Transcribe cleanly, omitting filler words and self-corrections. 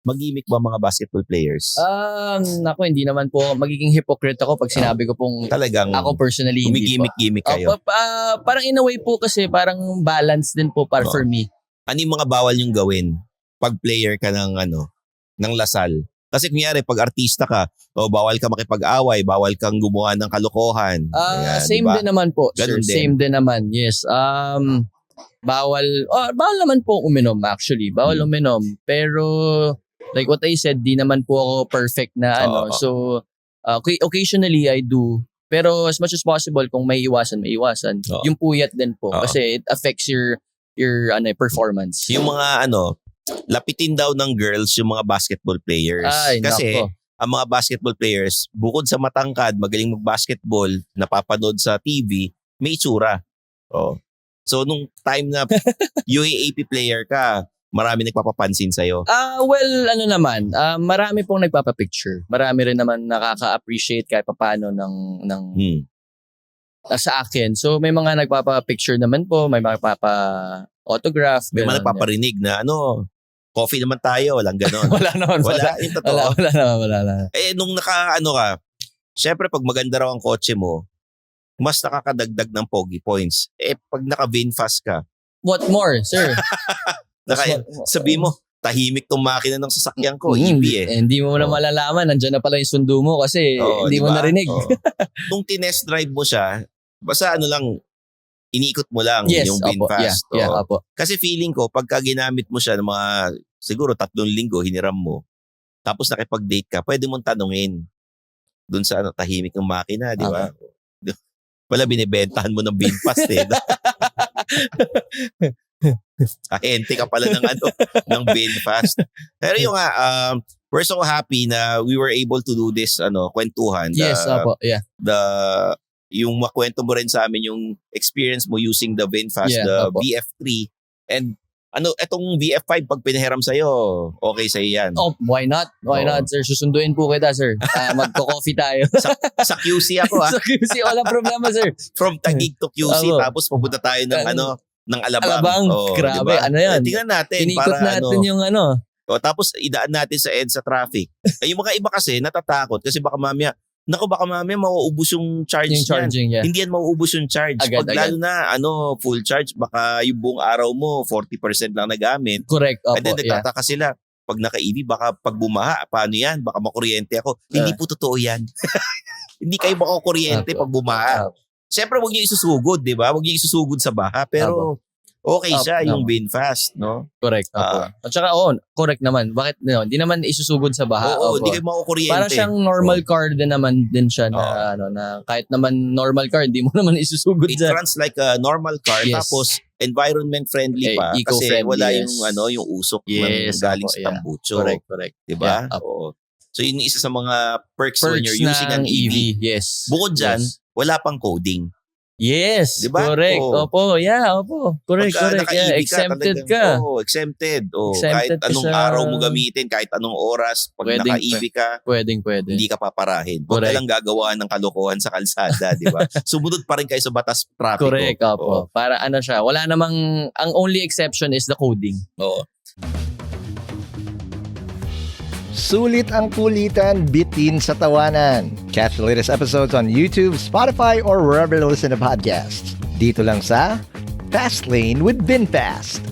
Mag-gimmick ba mga basketball players? Naku, hindi naman po magiging hypocrite ako pag sinabi ko pong Talagang ako personally hindi po. gumigimik-gimik kayo. Parang in a way po kasi parang balance din po para for me. Ano yung mga bawal yung gawin pag player ka ng ng Lasal? Kasi kunyari pag artista ka, bawal ka makipag-away, bawal kang gumawa ng kalokohan. Ayan, Same diba? din naman po, Ganun sir. din. Same din naman. Yes. Bawal naman po uminom actually. Bawal uminom. Pero like what I said, di naman po ako perfect na So occasionally I do. Pero as much as possible kung may iwasan. Yung puyat din po kasi it affects your performance. Yung mga lapitin daw ng girls yung mga basketball players. Ay, kasi nako. ang mga basketball players, bukod sa matangkad, magaling mag-basketball, napapanood sa TV, may itsura. So nung time na UAAP player ka, marami nagpapapansin sa'yo. Marami pong nagpapapicture. Marami rin naman nakaka-appreciate kahit paano ng sa akin. So may mga nagpapa-picture naman po, may mga nagpapa-autograph. May mga nagpaparinig na coffee naman tayo, walang ganon. Wala naman. Yung totoo. Wala na. Nung ka, syempre pag maganda raw ang kotse mo, mas nakakadagdag ng pogi points. Pag naka-VinFast ka, what more, sir? Sabi mo, tahimik tong makina ng sasakyan ko, EV Hindi mo na malalaman, nandiyan na pala yung sundo mo kasi hindi mo narinig. Nung tinest drive mo siya, basta iniikot mo lang yung VinFast. Opo. Kasi feeling ko, pagka ginamit mo siya ng mga, siguro 3 linggo, hiniram mo, tapos nakipag-date ka, pwede mong tanungin dun sa tahimik ng makina, di ba? Wala, binibentahan mo ng VinFast Ahente ka pala ng VinFast. Pero yung we're so happy na we were able to do this kwentuhan. Yes, opo. Yeah. Yung makwento mo rin sa amin yung experience mo using the VinFast, the opo. VF3. And etong VF5 pag pinahiram sa'yo, okay sa'yo yan. Why not? Why not, sir? Susunduin po kita, sir. Magko-coffee tayo. sa QC ako Sa QC, walang problema, sir. From Taguig to QC, tapos pupunta tayo ng Alabang. Grabe, diba? yan? Tingnan natin. Inikot natin yung tapos idaan natin sa EDSA traffic. Yung mga iba kasi natatakot kasi baka mamaya mauubos yung charge niyan. Hindi yan mauubos yung charge. Pag lalo na full charge, baka yung buong araw mo 40% lang nagamit. Correct. Opo, And then nagtataka sila, pag naka-EV, baka pag bumaha, paano yan? Baka makuryente ako. Hindi po totoo yan. Hindi kayo makukuryente pag bumaha. Siyempre, huwag niyo isusugod, di ba? Huwag niyo isusugod sa baha. Pero okay siya, yung VinFast, no? Correct. At saka, correct naman. Bakit? Hindi naman isusugod sa baha. Hindi kayo makukuryente. Para siyang normal car din naman din siya na kahit naman normal car, hindi mo naman isusugod It runs like a normal car. Yes. Tapos, environment friendly pa. Kasi wala yung usok galing sa tambucho. Correct. Diba? So, yun isa sa mga perks when you're using an EV. Yes. Bukod dyan, wala pang coding. Yes, diba? Correct. Opo. Correct. Yeah. Exempted ka. Exempted. Kahit anong araw mo gamitin, kahit anong oras, pag naka-EV ka, pwede. hindi ka paparahin. Huwag ka lang gagawa ng kalokohan sa kalsada, di ba? Sumunod pa rin kayo sa batas trapiko. Correct, opo. Para siya, wala namang, ang only exception is the coding. Oo. Sulit ang kulitan, bitin sa tawanan. Catch the latest episodes on YouTube, Spotify, or wherever you listen to podcasts. Dito lang sa Fast Lane with VinFast.